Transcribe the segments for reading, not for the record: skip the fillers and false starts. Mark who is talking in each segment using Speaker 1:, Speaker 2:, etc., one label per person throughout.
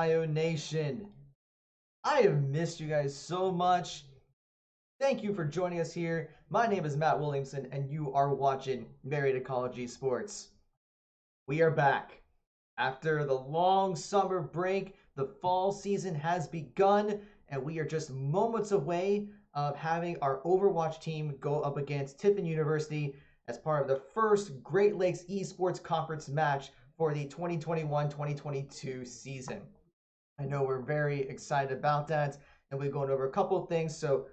Speaker 1: Ohio Nation. I have missed you guys so much. Thank you for joining us here. My name is Matt Williamson, and you are watching Marietta College Esports. We are back. After the long summer break, the fall season has begun, and we are just moments away of having our Overwatch team go up against Tiffin University as part of the first Great Lakes Esports Conference match for the 2021-2022 season. I know we're very excited about that, and we're going over a couple of things. So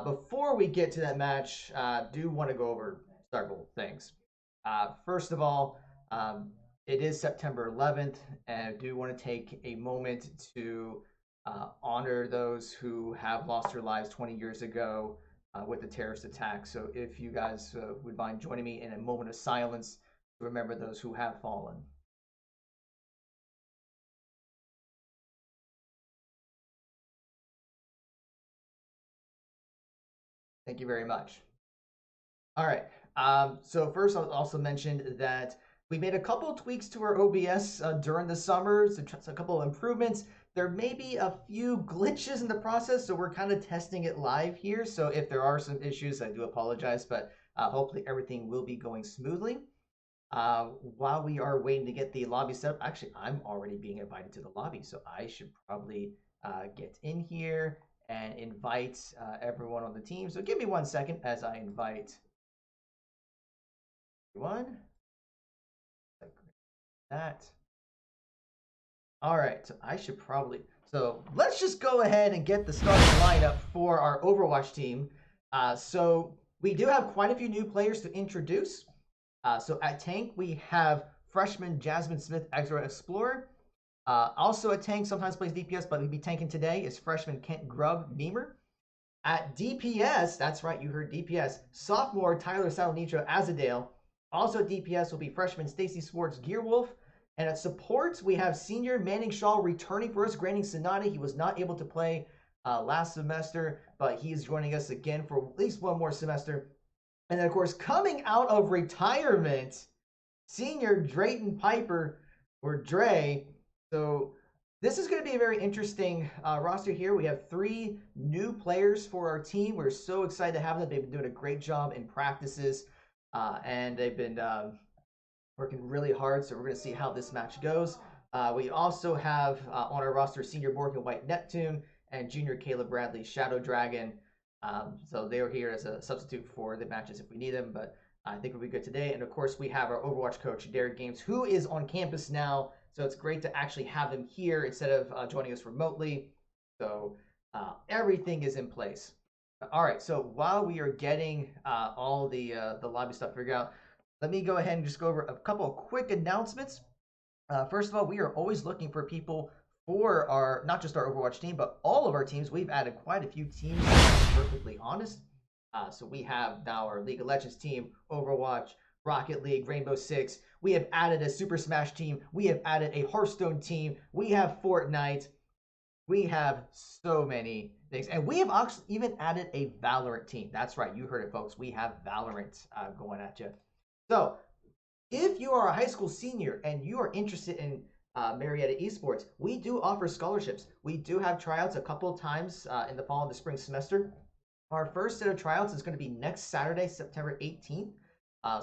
Speaker 1: before we get to that match, I do want to go over several things. First of all, it is September 11th, and I do want to take a moment to honor those who have lost their lives 20 years ago with the terrorist attack. So if you guys would mind joining me in a moment of silence to remember those who have fallen. Thank you very much. All right. So first, I'll also mention that we made a couple of tweaks to our OBS during the summer, so a couple of improvements. There may be a few glitches in the process, so we're kind of testing it live here. So if there are some issues, I do apologize, but hopefully everything will be going smoothly. While we are waiting to get the lobby set up, actually, I'm already being invited to the lobby, so I should probably get in here and invite everyone on the team. So give me 1 second as I invite everyone. Like that. All right, so I should probably, so let's just go ahead and get the starting lineup for our Overwatch team. So we do have quite a few new players to introduce. So at tank, we have freshman Jasmine Smith, Extra Explorer. Also at tank, sometimes plays DPS, but we'll be tanking today, is freshman Kent Grubb, Memer. At DPS, that's right, you heard DPS, sophomore Tyler Salanitro, Azadale. Also at DPS will be freshman Stacy Swartz, Gearwolf. And at supports, we have senior Manning Shaw returning for us, granting Sonata. He was not able to play last semester, but he is joining us again for at least one more semester. And then, of course, coming out of retirement, senior Drayton Piper, or Dre. So this is going to be a very interesting roster here. We have 3 new players for our team. We're so excited to have them. They've been doing a great job in practices, and they've been working really hard. So we're going to see how this match goes. We also have on our roster senior Morgan White Neptune and junior Caleb Bradley Shadow Dragon. So they are here as a substitute for the matches if we need them, but I think we'll be good today. And of course, we have our Overwatch coach, Derek Games, who is on campus now. So it's great to actually have him here instead of joining us remotely. So everything is in place. All right, so while we are getting all the lobby stuff figured out, let me go ahead and just go over a couple of quick announcements. First of all, we are always looking for people for our, not just our Overwatch team, but all of our teams. We've added quite a few teams, to be perfectly honest. So we have now our League of Legends team, Overwatch, Rocket League, Rainbow Six. We have added a Super Smash team. We have added a Hearthstone team. We have Fortnite. We have so many things. And we have even added a Valorant team. That's right. You heard it, folks. We have Valorant going at you. So if you are a high school senior and you are interested in Marietta Esports, we do offer scholarships. We do have tryouts a couple of times in the fall and the spring semester. Our first set of tryouts is going to be next Saturday, September 18th.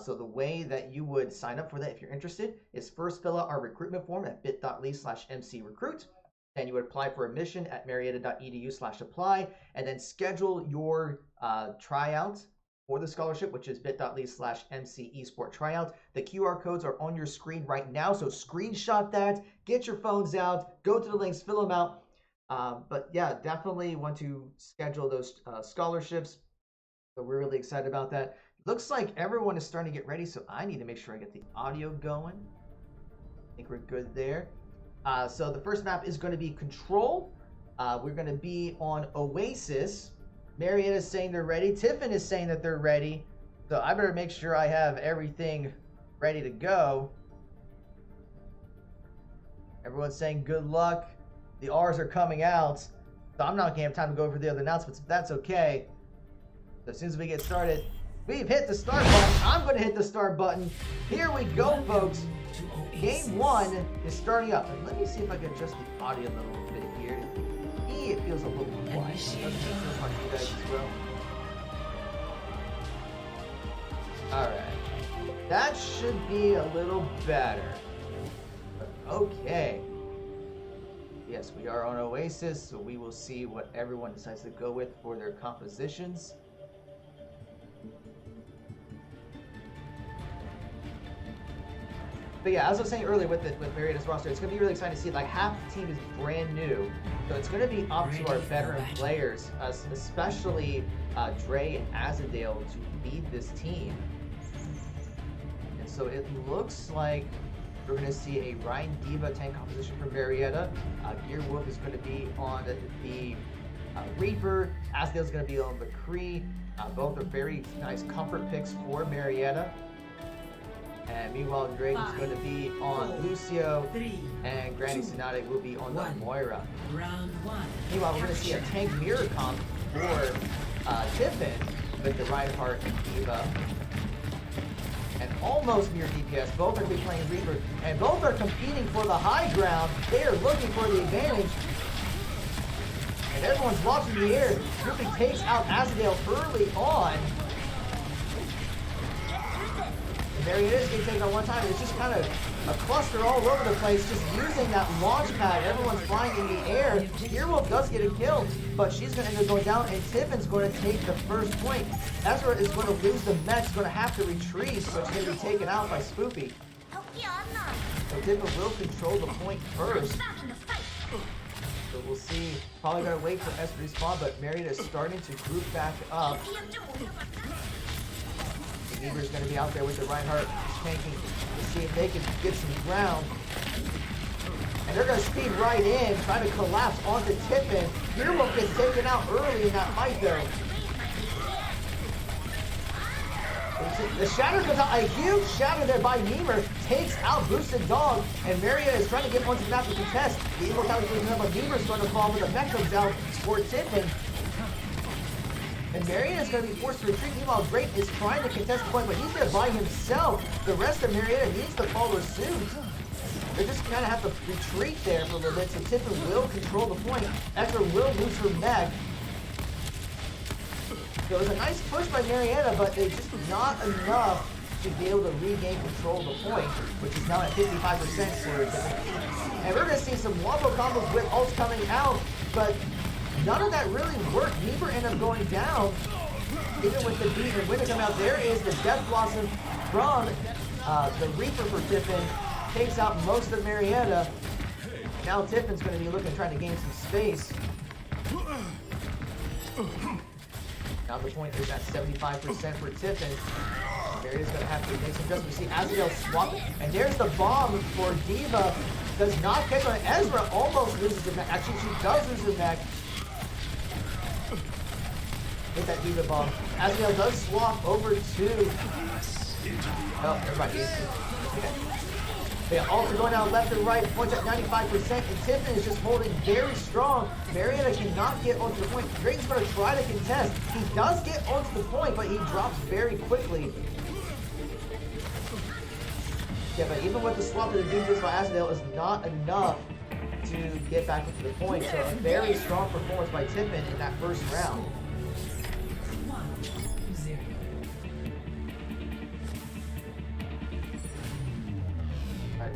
Speaker 1: So the way that you would sign up for that if you're interested is first fill out our recruitment form at bit.ly/mcrecruit. Then you would apply for admission at marietta.edu/apply, and then schedule your tryout for the scholarship, which is bit.ly/mcesporttryout. The QR codes are on your screen right now, so screenshot that, get your phones out, go to the links, fill them out. But yeah, definitely want to schedule those scholarships. So we're really excited about that. Looks like everyone is starting to get ready, so I need to make sure I get the audio going. I think we're good there. So the first map is going to be Control. We're going to be on Oasis. Marietta is saying they're ready. Tiffin is saying that they're ready. So I better make sure I have everything ready to go. Everyone's saying good luck. The R's are coming out. So I'm not going to have time to go over the other announcements, if that's okay. So as soon as we get started, We've hit the start button. I'm going to hit the start button. Here we go, folks. Game 1 is starting up. And let me see if I can adjust the audio a little bit here. It feels a little quiet. It doesn't feel much for you guys as well. Alright. That should be a little better. Okay. Yes, we are on Oasis, so we will see what everyone decides to go with for their compositions. But yeah, as I was saying earlier with Marietta's roster, it's going to be really exciting to see. Like, half the team is brand new, so it's going to be up to our veteran players, especially Dre and Azadale, to lead this team. And so it looks like we're going to see a Ryan Diva tank composition for Marietta. Gear Wolf is going to be on the Reaper. Azadale's going to be on McCree. Both are very nice comfort picks for Marietta. And meanwhile, Drake is going to be on Lucio, and Granny Sonata will be on the Moira. Meanwhile, we're going to see a tank mirror comp for Tiffin with the Reinhardt and Diva. And almost mirror DPS. Both are going to be playing Reaper, and both are competing for the high ground. They are looking for the advantage. And everyone's watching the air. Ruby takes out Azadale early on. Marietta's getting taken on one time. It's just kind of a cluster all over the place, just using that launch pad. Everyone's flying in the air. Earwolf does get a kill, but she's going to end up going down, and Tiffin's going to take the first point. Ezra is going to lose the mech. She's going to have to retreat, so she's going to be taken out by Spoopy. So Tiffin will control the point first. So we'll see. Probably going to wait for Ezra to respawn, but Marietta is starting to group back up. Niebuhr's going to be out there with the Reinhardt tanking to see if they can get some ground. And they're going to speed right in, trying to collapse onto Tiffin. Earwolf gets taken out early in that fight, though. The shatter comes out, a huge shatter there by Niebuhr, takes out Boosted Dog, and Marietta is trying to get onto the map to contest. The immortality goes up, but Niebuhr's going to fall, but the mech comes out for Tiffin. And Marietta is going to be forced to retreat. Meanwhile, Great is trying to contest the point, but he's there by himself. The rest of Marietta needs to follow suit. They just kind of have to retreat there for a little bit, so Tiffin will control the point. Ezra will lose her mech. So it was a nice push by Marietta, but it's just not enough to be able to regain control of the point, which is now at 55% for Tiffin. And we're going to see some wombo combos with ults coming out, but none of that really worked. Niebuhr ended up going down, even with the beat and winner coming out. There is the Death Blossom from the Reaper for Tiffin. Takes out most of Marietta. Now Tiffin's going to be looking, trying to gain some space. Now the point is at 75% for Tiffin. Marietta's going to have to make some adjustments. See Azadale swap, and there's the bomb for Diva. Does not catch on it. Ezra almost loses the mech. Actually, she does lose the mech. Hit that Diva bomb. Azrael does swap over to... Oh, everybody. Okay. Yeah, also going down left and right, points at 95%, and Tiffin is just holding very strong. Marietta cannot get onto the point. Drayton's going to try to contest. He does get onto the point, but he drops very quickly. Yeah, but even with the swap that the Doomsday by Azadale is not enough to get back into the point. So a very strong performance by Tiffin in that first round.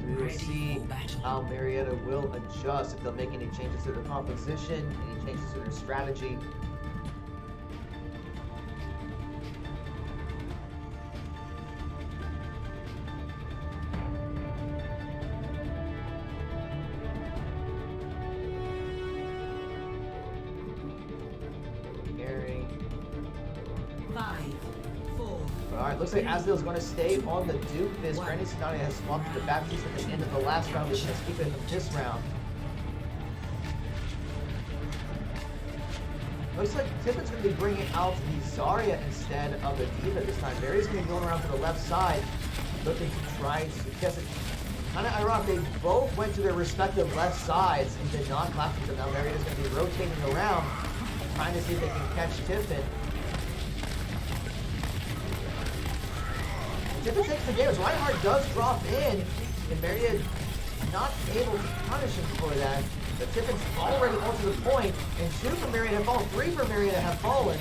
Speaker 1: We will see how Marietta will adjust, if they'll make any changes to their composition, any changes to their strategy. Alright, looks like Azadale's going to stay on the Duke. This Granny Sonata has swapped to the Baptiste at the end of the last round. We're going to keep it in this round. Looks like Tiffin's going to be bringing out the Zarya instead of the Diva this time. Mary's going to be going around to the left side, looking to try to guess it. Kind of ironic, they both went to their respective left sides and did not clash with them. Now Maria's going to be rotating around, trying to see if they can catch Tiffin. Tiffin takes the damage. Reinhardt does drop in, and Marietta not able to punish him for that. But Tiffin's already onto the point, and 2 for Marietta have fallen, 3 for Marietta have fallen.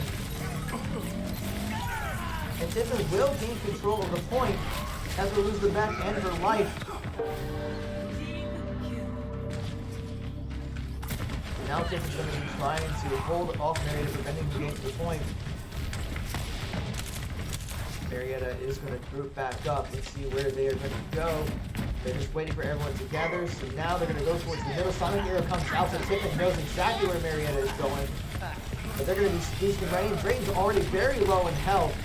Speaker 1: And Tiffin will gain control of the point as we lose the back end of her life. Now Tiffin's going to be trying to hold off Marietta, preventing the game to the point. Marietta is going to group back up and see where they are going to go. They're just waiting for everyone to gather, so now they're going to go towards the middle. Sonic Arrow comes out, so Tiffin knows exactly where Marietta is going. But they're going to be boosting Rain. Drain's already very low in health.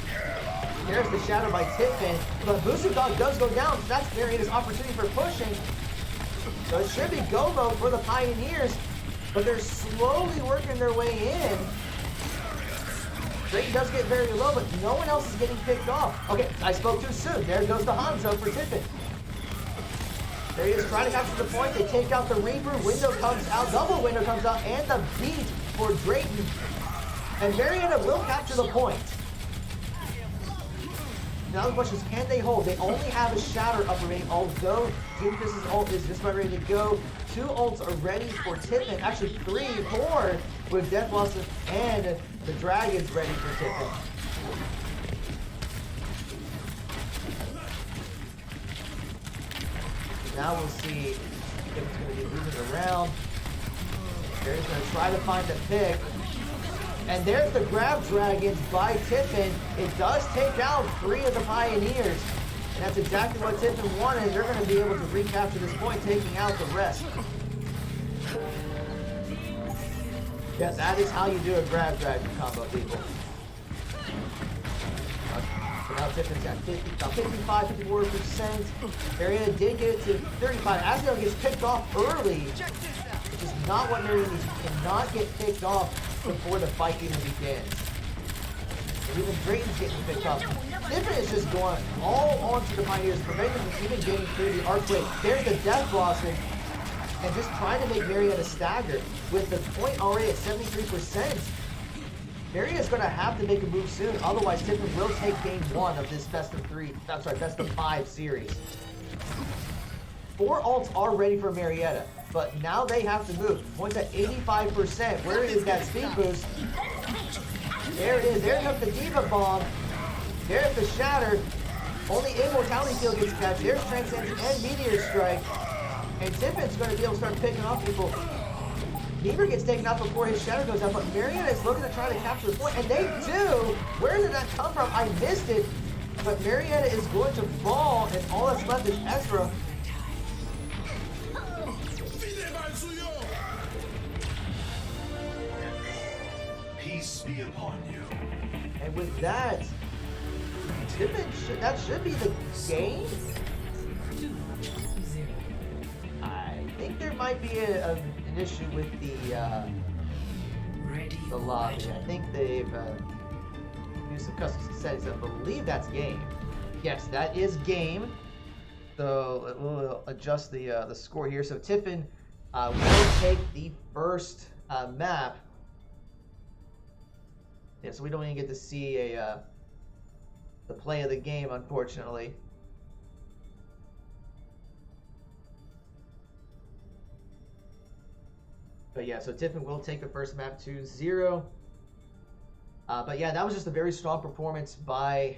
Speaker 1: There's the shadow by Tiffin, but Boosting Dog does go down, so that's Marietta's opportunity for pushing. So it should be go-go for the Pioneers, but they're slowly working their way in. Drayton does get very low, but no one else is getting picked off. Okay, I spoke too soon. There goes the Hanzo for Tiffin. There he is trying to capture the point. They take out the Reaper. Window comes out. Double window comes out. And the beat for Drayton. And Marietta will capture the point. Now the question is, can they hold? They only have a Shatter up remaining, although Doomfist's ult is just about ready to go. 2 ults are ready for Tiffin. Actually, 3, 4 with Death Blossom and the Dragon's ready for Tiffin. Now we'll see if it's going to be moving around. Barry's going to try to find the pick. And there's the Grab Dragons by Tiffin. It does take out 3 of the Pioneers. And that's exactly what Tiffin wanted. They're going to be able to recapture this point, taking out the rest. Yes, that is how you do a Grab Dragon combo, people. So now Tiffin's got 55, 54%. Marietta did get it to 35. Asgard gets picked off early, which is not what Marietta needs. You cannot get picked off before the fight even begins. And even Drayton's getting picked off. Tiffin is just going all onto the Pioneers, preventing them from even getting through the Archway. There's the Death Blossom, and just trying to make Marietta stagger. With the point already at 73%, Marietta's going to have to make a move soon, otherwise Tiffin will take game 1 of this best of 5 series. 4 ults are ready for Marietta, but now they have to move. Points at 85%. Where is that speed boost? There it is. There comes the Diva Bomb. There's the Shatter. Only Immortality Field gets catch. There's Transcendence and Meteor Strike. And Tiffin's going to be able to start picking off people. Beaver gets taken out before his Shadow goes out, but Marietta is looking to try to capture the point, and they do! Where did that come from? I missed it. But Marietta is going to fall, and all that's left is Ezra.
Speaker 2: Peace be upon you.
Speaker 1: And with that, that should be the game. I think there might be an issue with the lobby. I think they've used some custom settings. I believe that's game. Yes, that is game. So we'll adjust the score here. So Tiffin will take the first map. Yeah, so we don't even get to see the play of the game, unfortunately. But yeah, so Tiffin will take the first map 2-0. But yeah, that was just a very strong performance by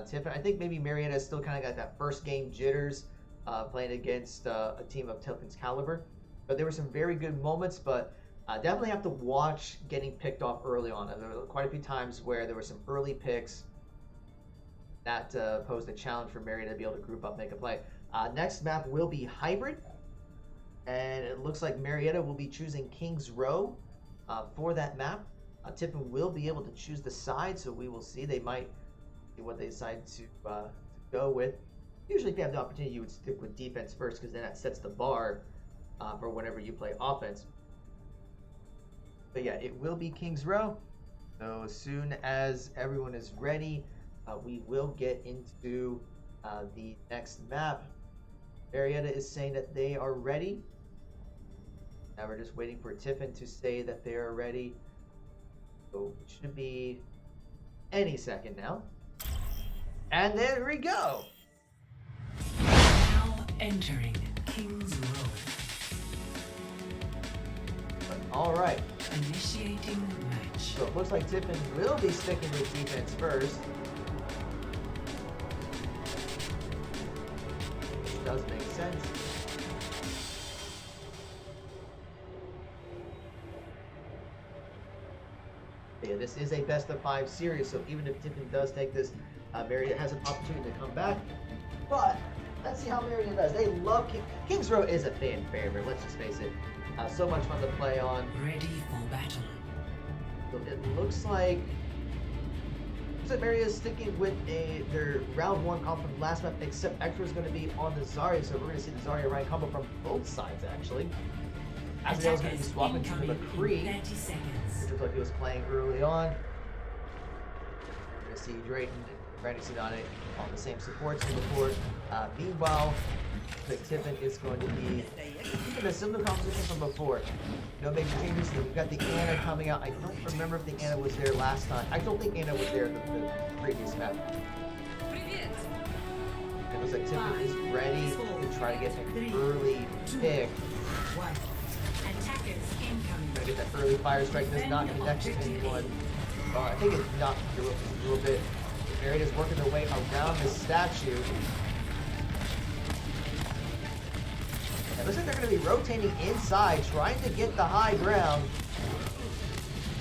Speaker 1: Tiffin. I think maybe Marietta still kind of got that first game jitters playing against a team of Tiffin's caliber. But there were some very good moments, but definitely have to watch getting picked off early on. There were quite a few times where there were some early picks that posed a challenge for Marietta to be able to group up, make a play. Next map will be Hybrid. And it looks like Marietta will be choosing King's Row for that map. Tiffin will be able to choose the side, so we will see. They might see what they decide to go with. Usually if you have the opportunity, you would stick with defense first, because then that sets the bar for whenever you play offense. But yeah, it will be King's Row. So as soon as everyone is ready, we will get into the next map. Marietta is saying that they are ready. Now we're just waiting for Tiffin to say that they are ready. So it should be any second now. And there we go.
Speaker 3: Entering King's Row.
Speaker 1: All right.
Speaker 3: Initiating match.
Speaker 1: So it looks like Tiffin will be sticking with defense first. Which does make sense. Yeah, this is a best of 5 series, so even if Tiffin does take this, Marietta has an opportunity to come back. But let's see how Marietta does. They love King's Row is a fan favorite. Let's just face it. So much fun to play on.
Speaker 3: Ready for battle.
Speaker 1: So it looks like Marietta is sticking with their round 1 comp from last map, except Extra is going to be on the Zarya, so we're going to see the Zarya Ryan combo from both sides actually. Azazel is going to be swapping to the McCree,
Speaker 3: 30 seconds.
Speaker 1: which looks like he was playing early on. We're going to see Drayton and Brandon Sinane on the same supports as before. Meanwhile, the Tiffin is going to be keeping a similar composition from before. No major changes. We've got the Anna coming out. I don't remember if the Anna was there last time. I don't think Anna was there the previous map. It looks like Tiffin is ready to try to get an early pick. Gonna get that early fire strike. Does not connect to anyone. I think it knocked a little bit. Marietta's working their way around this statue. It looks like they're going to be rotating inside, trying to get the high ground.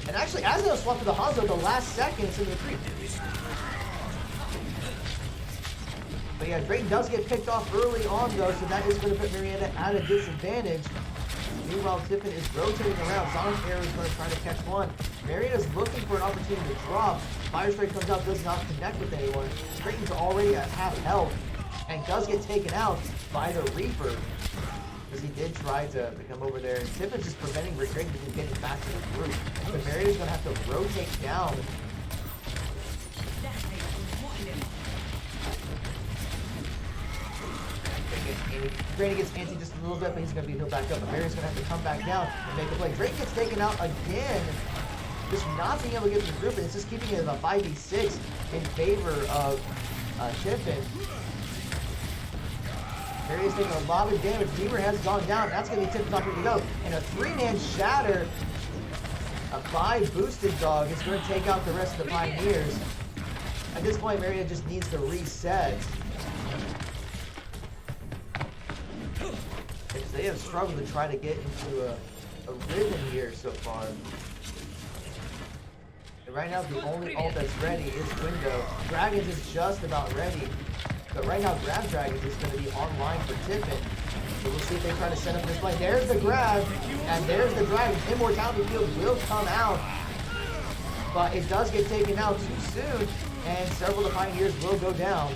Speaker 1: And actually, Azazel swapped to the Hanzo the last seconds in the creep. But yeah, Drayton does get picked off early on though, so that is going to put Marietta at a disadvantage. Meanwhile, Tiffin is rotating around. Sonic Air is going to try to catch one. Marietta's looking for an opportunity to drop. Fire Strike comes out, does not connect with anyone. Drayton's already at half health and does get taken out by the Reaper. Because he did try to come over there. And Tiffin's just preventing Drayton from getting back to the group. But Marietta's going to have to rotate down. Drayton gets anti just a little bit, but he's going to be healed back up. But Marietta's going to have to come back down and make a play. Drayton gets taken out again. Just not being able to get to the group, and it's just keeping it in a 5v6 in favor of Tiffin. Marietta's taking a lot of damage. Beaver has gone down. That's going to be Tiffin's opportunity to go. And a 3-man shatter. A 5 boosted dog is going to take out the rest of the Pioneers. At this point, Marietta just needs to reset. Because they have struggled to try to get into a rhythm here so far. And right now, the only ult that's ready is Window. Dragons is just about ready. But right now, Grab Dragons is going to be online for Tiffin. So we'll see if they try to set up this play. There's the grab, and there's the Dragons. Immortality Field will come out. But it does get taken out too soon, and several of the Pioneers will go down.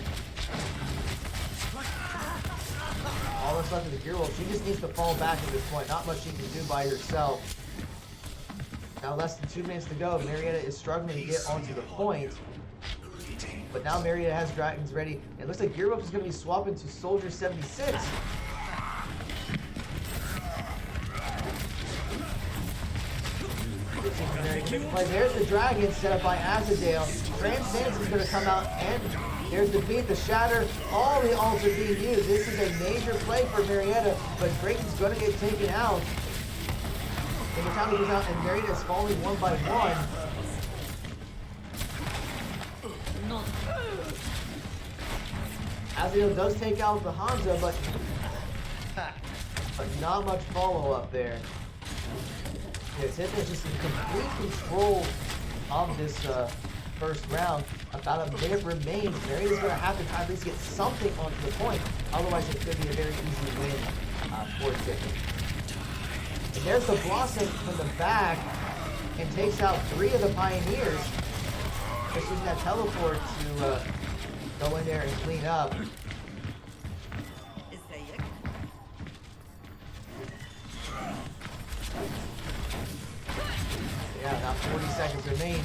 Speaker 1: All that's left of the Gear Wolf. She just needs to fall back at this point. Not much she can do by herself. Now less than 2 minutes to go. Marietta is struggling to get onto the point. But now Marietta has Dragons ready. It looks like Gearwolf is going to be swapping to Soldier 76. There's the Dragon set up by Azazel. Transcendence is going to come out, and there's the beat, the shatter. All the ults are being used. This is a major play for Marietta, but Drayton's going to get taken out. And the time goes out, and Marietta is falling one by one. Azazel does take out the Hanzo, but not much follow-up there. Yeah, Tiffin is just in complete control of this first round. About a minute remains. Marietta's going to have to at least get something onto the point. Otherwise, it could be a very easy win for Tiffin. And there's the Blossom from the back and takes out 3 of the Pioneers. Just using that teleport to go in there and clean up. Yeah, now 40 seconds remain.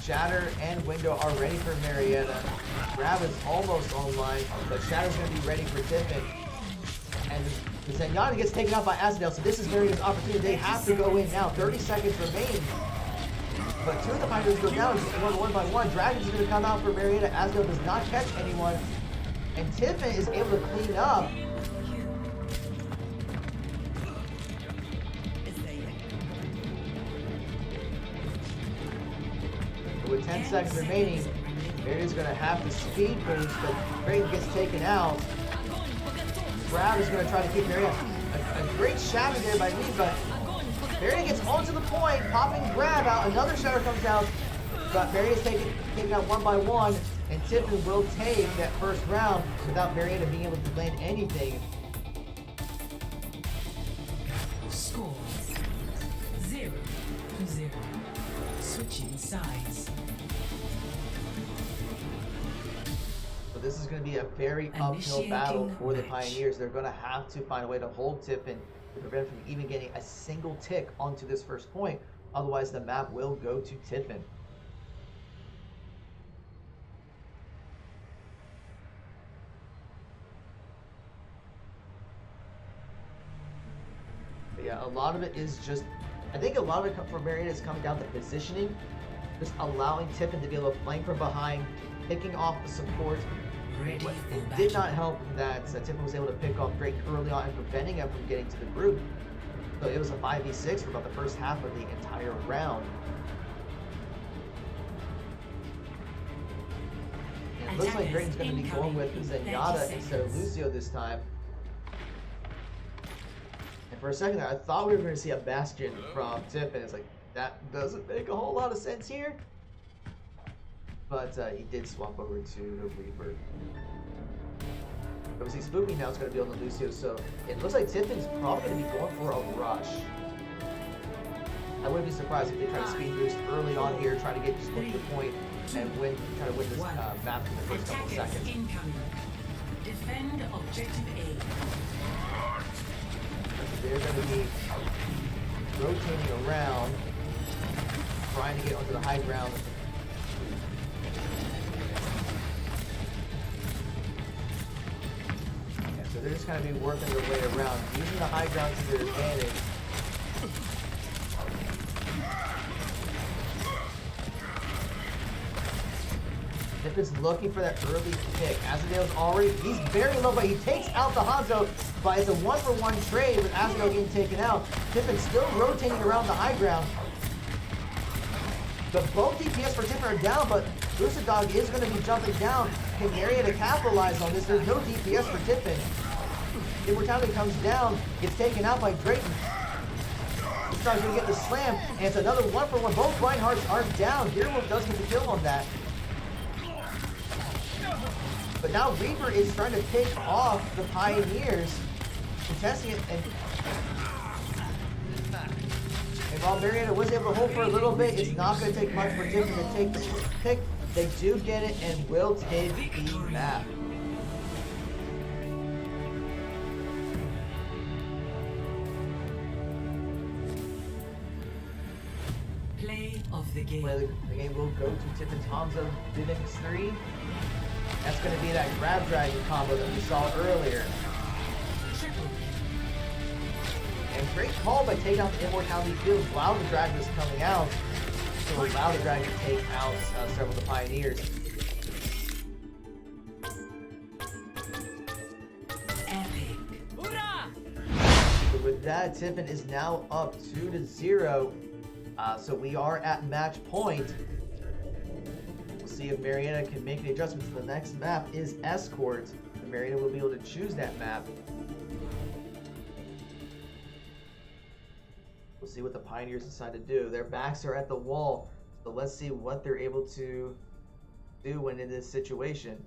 Speaker 1: Shatter and Window are ready for Marietta. Grab is almost online, but Shatter's going to be ready for Tiffin. And the Zenyatta gets taken out by Azazel, so this is Marietta's opportunity. They have to go in now. 30 seconds remain. But 2 of the Pioneers go down, one by one. Dragons is going to come out for Marietta. Azazel does not catch anyone. And Tiffin is able to clean up. With 10 seconds remaining, Marietta's going to have to speed boost, but Drayton gets taken out. Grab is going to try to keep Marietta. A great shatter there by Lee, but Marietta gets onto the point, popping Grab out. Another shatter comes out, but Marietta's taken out one by one, and Tiffin will take that first round without Marietta being able to land anything.
Speaker 3: Score 0-0. Switching sides.
Speaker 1: So this is going to be a very uphill battle for the Pioneers. They're going to have to find a way to hold Tiffin to prevent him from even getting a single tick onto this first point. Otherwise, the map will go to Tiffin. But yeah, a lot of it is just, I think a lot of it for Marietta is coming down to positioning, just allowing Tiffin to be able to flank from behind, picking off the support.
Speaker 3: Ready for
Speaker 1: It
Speaker 3: battle.
Speaker 1: did not help that Tiffin was able to pick off Drake early on and preventing him from getting to the group. So it was a 5v6 for about the first half of the entire round. And it looks like Drayton's going to be going with Zenyatta instead of Lucio this time. And for a second there, I thought we were going to see a Bastion from Tiffin. It's like, that doesn't make a whole lot of sense here. But he did swap over to the Reaper. Obviously, Spooky now is going to be on the Lucio, so it looks like Tiffin's probably going to be going for a rush. I wouldn't be surprised if they try to speed boost early on here, try to get just to the point and try to win this map in the first couple of
Speaker 3: Attackers
Speaker 1: seconds.
Speaker 3: incoming. Defend objective A.
Speaker 1: They're going to be rotating around, trying to get onto the high ground. So they're just kind of be working their way around, using the high ground to their advantage. Tiffin's looking for that early pick. Azadale's already, he's very low, but he takes out the Hanzo, but it's a 1-for-1 trade with Azadale getting taken out. Tiffin's still rotating around the high ground. But both DPS for Tiffin are down, but Lucid Dog is going to be jumping down. Can Marietta capitalize on this? There's no DPS for Tiffin. Immortality comes down, gets taken out by Drayton. This guy's going to get the slam, and it's another 1-for-1. Both Reinhardts are down. Gearwolf does get the kill on that. But now Reaper is trying to pick off the Pioneers, contesting it, and while Marietta was able to hold for a little bit, it's not going to take much for Tiffin to take the pick. They do get it and will take the map.
Speaker 3: Play of the game.
Speaker 1: The game will go to Tiffin's Hanzo Divinx 3. That's going to be that grab dragon combo that we saw earlier. And great call by taking out the Immortality field while the dragon was coming out. So allow the dragon to take out several of the Pioneers.
Speaker 3: Epic.
Speaker 1: So with that, Tiffin is now up 2-0. So we are at match point. We'll see if Marietta can make the adjustments. The next map is Escort. And Marietta will be able to choose that map. We'll see what the Pioneers decide to do. Their backs are at the wall, so let's see what they're able to do when in this situation.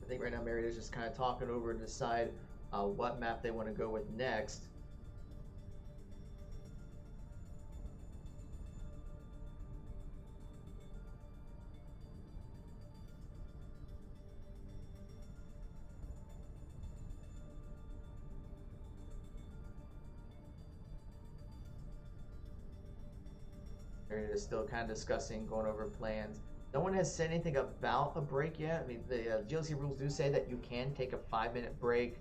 Speaker 1: I think right now Marietta's just kind of talking over to decide what map they want to go with next. Marietta is still kind of discussing, going over plans. No one has said anything about a break yet. I mean, the GLC rules do say that you can take a 5-minute break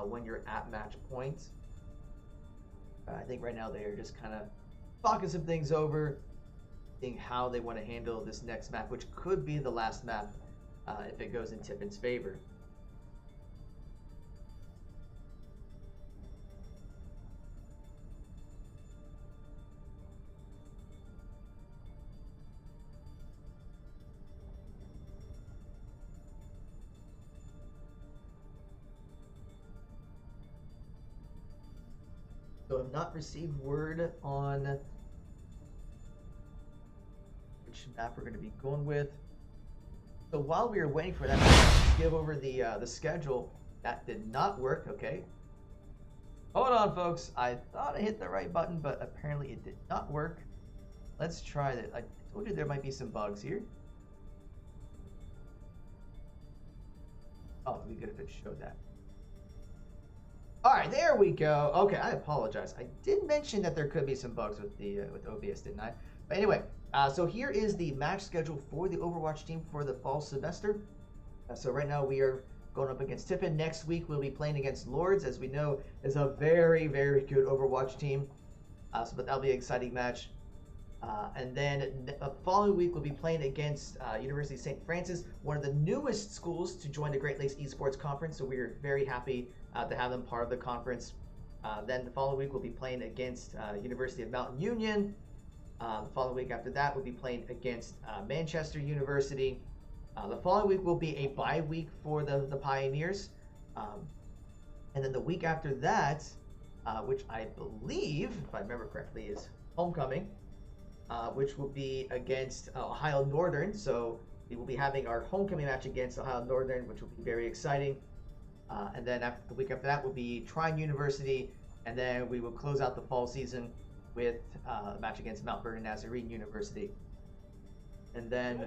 Speaker 1: when you're at match point. I think right now they are just kind of talking some things over, seeing how they want to handle this next map, which could be the last map if it goes in Tiffin's favor. So I've not received word on which map we're going to be going with. So while we were waiting for that, to give over the schedule. That did not work. Okay. Hold on, folks. I thought I hit the right button, but apparently it did not work. Let's try that. I told you there might be some bugs here. Oh, it'd be good if it showed that. All right, there we go. Okay, I apologize. I did mention that there could be some bugs with the with OBS, didn't I? But anyway, so here is the match schedule for the Overwatch team for the fall semester. So right now we are going up against Tiffin. Next week we'll be playing against Lords, as we know is a very, very good Overwatch team. But that'll be an exciting match. And then the following week we'll be playing against University of St. Francis, one of the newest schools to join the Great Lakes Esports Conference. So we're very happy to have them part of the conference. Then the following week we'll be playing against University of Mountain Union. The following week after that we'll be playing against Manchester University. The following week will be a bye week for the Pioneers. And then the week after that, which I believe, if I remember correctly, is Homecoming. Which will be against Ohio Northern. So we will be having our homecoming match against Ohio Northern, which will be very exciting. And then the week after that will be Trine University, and then we will close out the fall season with a match against Mount Vernon Nazarene University. And then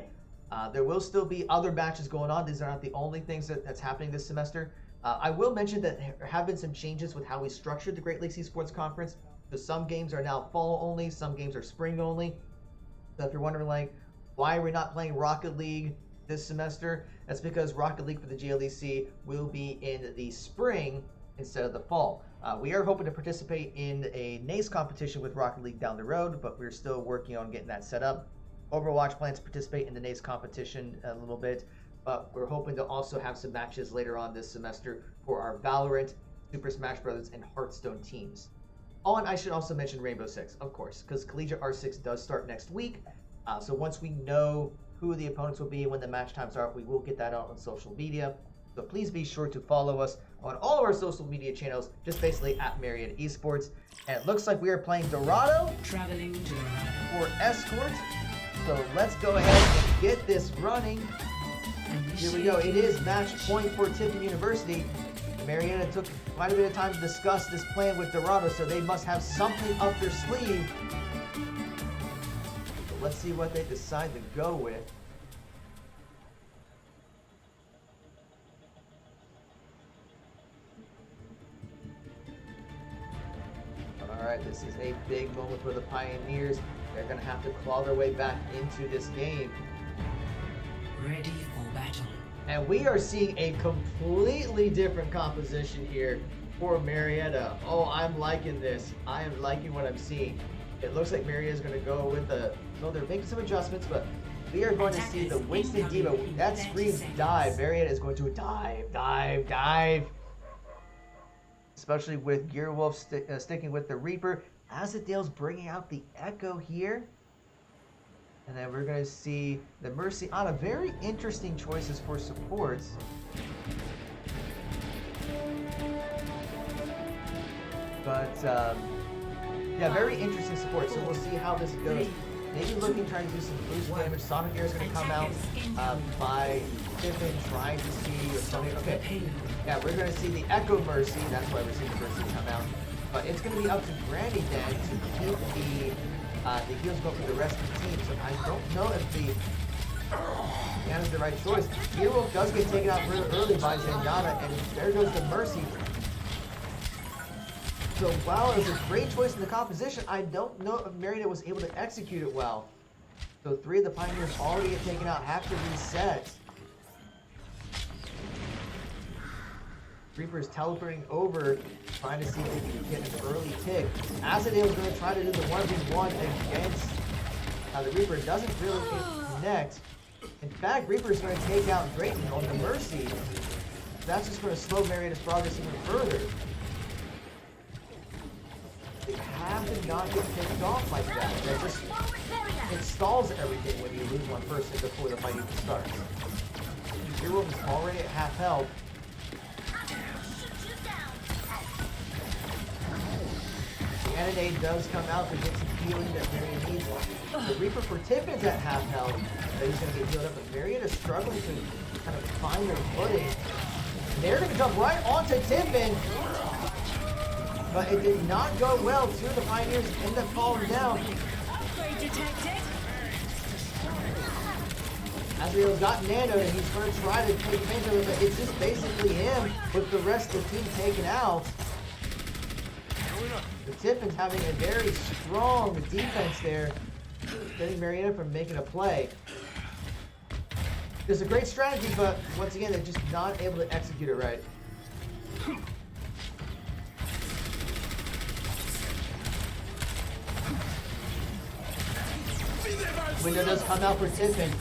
Speaker 1: there will still be other matches going on. These are not the only things that's happening this semester. I will mention that there have been some changes with how we structured the Great Lakes Esports Conference. So some games are now fall only, some games are spring only. So if you're wondering, like, why are we not playing Rocket League this semester? That's because Rocket League for the GLEC will be in the spring instead of the fall. We are hoping to participate in a NACE competition with Rocket League down the road, but we're still working on getting that set up. Overwatch plans to participate in the NACE competition a little bit, but we're hoping to also have some matches later on this semester for our Valorant, Super Smash Bros., and Hearthstone teams. Oh, and I should also mention Rainbow Six, of course, because Collegiate R6 does start next week. So once we know who the opponents will be when the match times are, we will get that out on social media. So please be sure to follow us on all of our social media channels, just basically at Marietta Esports. And it looks like we are playing Dorado
Speaker 3: Traveling to Dorado.
Speaker 1: for Escort. So let's go ahead and get this running. Here we go. It is match point for Tiffin University. Marietta took quite a bit of time to discuss this plan with Dorado, so they must have something up their sleeve. So let's see what they decide to go with. Alright, this is a big moment for the Pioneers. They're going to have to claw their way back into this game.
Speaker 3: Ready for battle.
Speaker 1: And we are seeing a completely different composition here for Marietta. Oh, I'm liking this. I am liking what I'm seeing. It looks like Marietta's going to go with the... Well, they're making some adjustments, but we are going to see the Winston Diva. That screams dive. Marietta is going to dive, dive, dive. Especially with Gearwolf sticking with the Reaper. Azadale's bringing out the Echo here. And then we're going to see the Mercy on a very interesting choices for supports. But, yeah, very interesting support. So we'll see how this goes. Maybe looking, trying to do some boost damage. Sonic Air is going to come out by Tiffin trying to see or something. Okay, yeah, we're going to see the Echo Mercy. That's why we're seeing the Mercy come out. But it's going to be up to Granny then to keep the heals go for the rest of the team. So I don't know if that is the right choice. Hero does get taken out really early by Zenyatta, and there goes the Mercy. So while it was a great choice in the composition, I don't know if Marietta was able to execute it well. So 3 of the Pioneers already get taken out, have to reset. Reaper is teleporting over, trying to see if he can get an early tick. Azadale is going to try to do the 1v1 against the Reaper. Doesn't really connect. In fact, Reaper is going to take out Drayton on the Mercy. That's just going to slow Marietta's progress even further. They have to not get picked off like that. That just installs everything when you lose one person before the fight even starts. Hero is already at half health. The Anidate does come out to get some healing that Marietta needs. The Reaper for Tiffin's at half health. He's going to get healed up, but Marietta's struggling to kind of find their footing. And they're going to jump right onto Tiffin. But it did not go well. Two of the Pioneers end up falling down. Azrael's got nanoed and he's going to try to take advantage of it, but it's just basically him with the rest of the team taken out. The Tiffin's having a very strong defense there, getting Marietta from making a play. It's a great strategy, but once again, they're just not able to execute it right. Window does come out for Tiffin.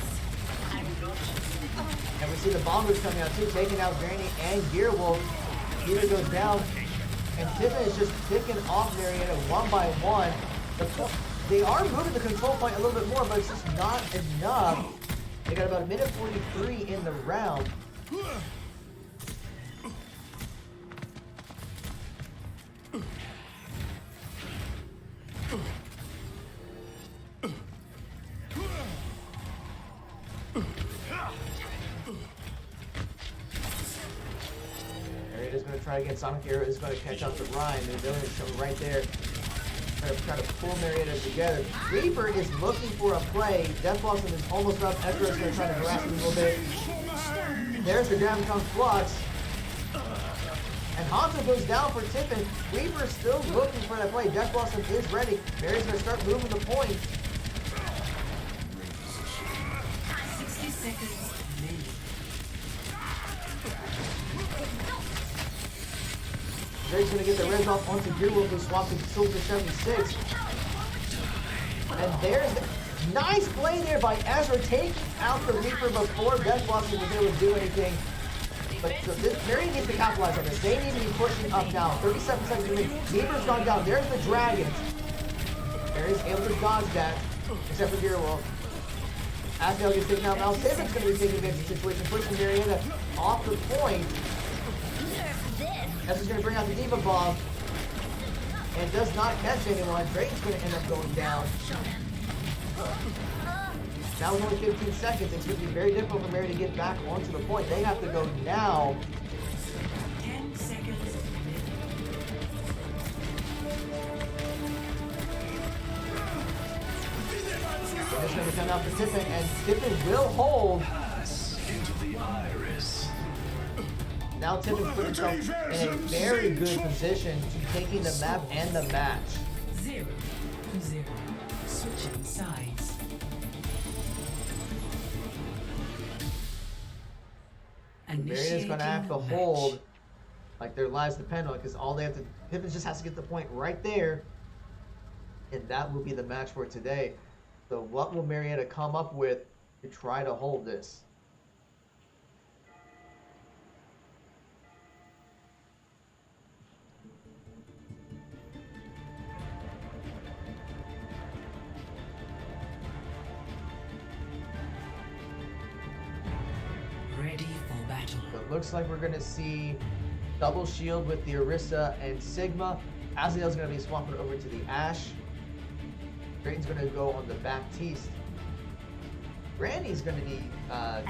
Speaker 1: And we see the bombers coming out too, taking out Granny and Gearwolf. Gear goes down. And Tiffin is just picking off Marietta one by one. They are moving the control point a little bit more, but it's just not enough. They got about a minute 43 in the round. Marietta's going to try again. Sonic Arrow is going to catch up to Ryan. The villain is coming right there. Try to pull Marietta together. Reaper is looking for a play. Death Blossom is almost up. Ezra is going to try to harass him a little bit. There's the Gravitron Flux. And Hanzo goes down for Tiffin. Reaper is still looking for that play. Death Blossom is ready. Maria's going to start moving the point.
Speaker 3: 60 seconds.
Speaker 1: Drake's going to get the res off onto Gearwolf, who swapped to Soldier 76. And there's the nice play there by Ezra, taking out the Reaper before Death Blossom was able to do anything. But so Marietta needs to capitalize on this. They need to be pushing up now. 37 seconds remaining. Reaper's gone down. There's the Dragons. Mariatta's able to dodge that, except for Gearwolf. Asdale gets taken out. Now Tiffin's going to be taking advantage of the situation, pushing Marietta off the point. This is going to bring out the Diva Bomb. And does not catch anyone. Drayton's going to end up going down. Now with only 15 seconds, it's going to be very difficult for Mary to get back onto the point. They have to go now.
Speaker 3: 10 seconds.
Speaker 1: It's going to come out for Tiffin, and Tiffin will hold.
Speaker 2: Into the iris.
Speaker 1: Now Tiffin's put himself in a very good position to taking the map and the match.
Speaker 3: 0-0. Switching sides.
Speaker 1: Marietta's going to have to hold like their lives depend on it, because all they have to, Tiffin just has to get the point right there, and that will be the match for today. So what will Marietta come up with to try to hold this?
Speaker 3: Ready for battle.
Speaker 1: So it looks like we're going to see double shield with the Orisa and Sigma. Azrael's going to be swapping over to the Ashe. Drayton's going to go on the Baptiste. Randy's going to be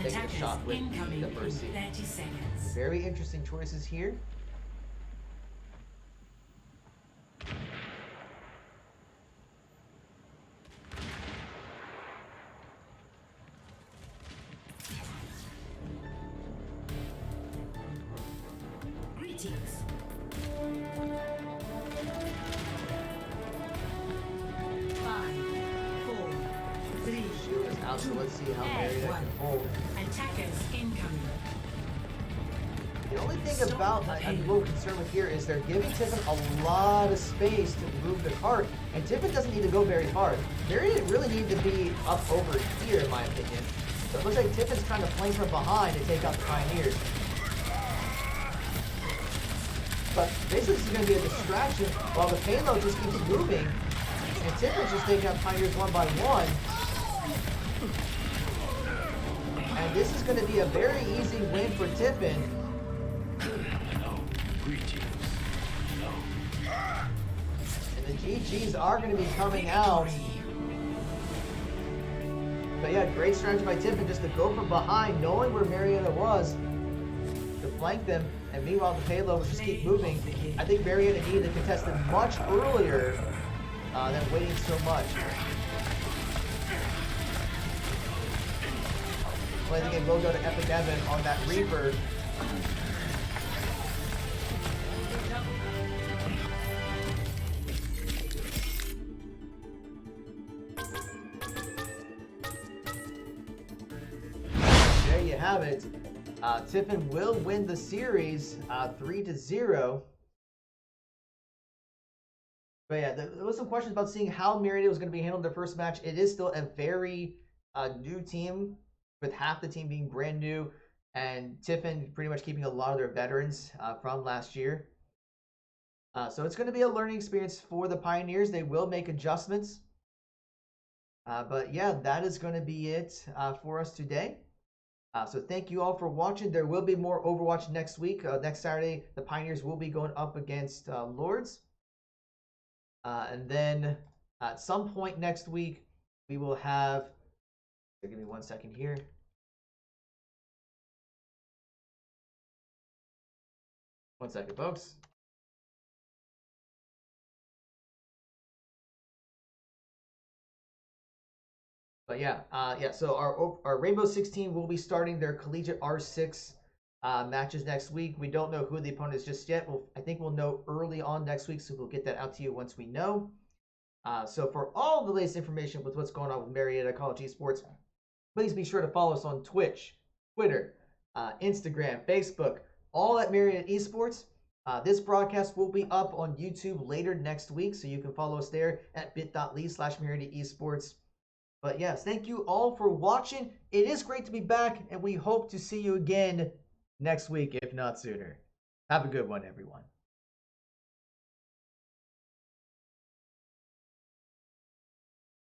Speaker 1: taking a shot with the Mercy.
Speaker 3: 30 seconds.
Speaker 1: Very interesting choices here.
Speaker 3: Greetings. 5, 4, 3.
Speaker 1: Shield is out, so let's see how Marietta can hold.
Speaker 3: Attackers incoming.
Speaker 1: The The only thing about I'm a little concerned with here is they're giving Tiffin a lot of space to move the cart, and Tiffin doesn't need to go very far. They really need to be up over here, in my opinion. So it looks like Tiffin's trying to flank from behind to take out the Pioneers. But basically this is going to be a distraction while the payload just keeps moving, and Tiffin's just taking out Pioneers one by one. And this is going to be a very easy win for Tiffin. And the GGs are going to be coming out. But yeah, great strategy by Tiffin just to go from behind, knowing where Marietta was, to flank them. And meanwhile, the payload would just keep moving. I think Marietta needed to contest it much earlier than waiting so much. Well, I think it will go to Epic Evan on that Reaper. There you have it. Tiffin will win the series 3-0. But yeah, there was some questions about seeing how Marietta was going to be handled their first match. It is still a very new team, with half the team being brand new, and Tiffin pretty much keeping a lot of their veterans from last year. So it's going to be a learning experience for the Pioneers. They will make adjustments. But yeah, that is going to be it for us today. So thank you all for watching. There will be more Overwatch next week. Next Saturday, the Pioneers will be going up against Lords. And then at some point next week, we will have... Give me 1 second here. One second, folks. But yeah, so our Rainbow 16 will be starting their collegiate R6 matches next week. We don't know who the opponent is just yet. I think we'll know early on next week, so we'll get that out to you once we know. So for all the latest information with what's going on with Marietta College Esports, please be sure to follow us on Twitch, Twitter, Instagram, Facebook, all at Marietta Esports. This broadcast will be up on YouTube later next week, so you can follow us there at bit.ly/Marietta Esports. But yes, thank you all for watching. It is great to be back, and we hope to see you again next week, if not sooner. Have a good one, everyone.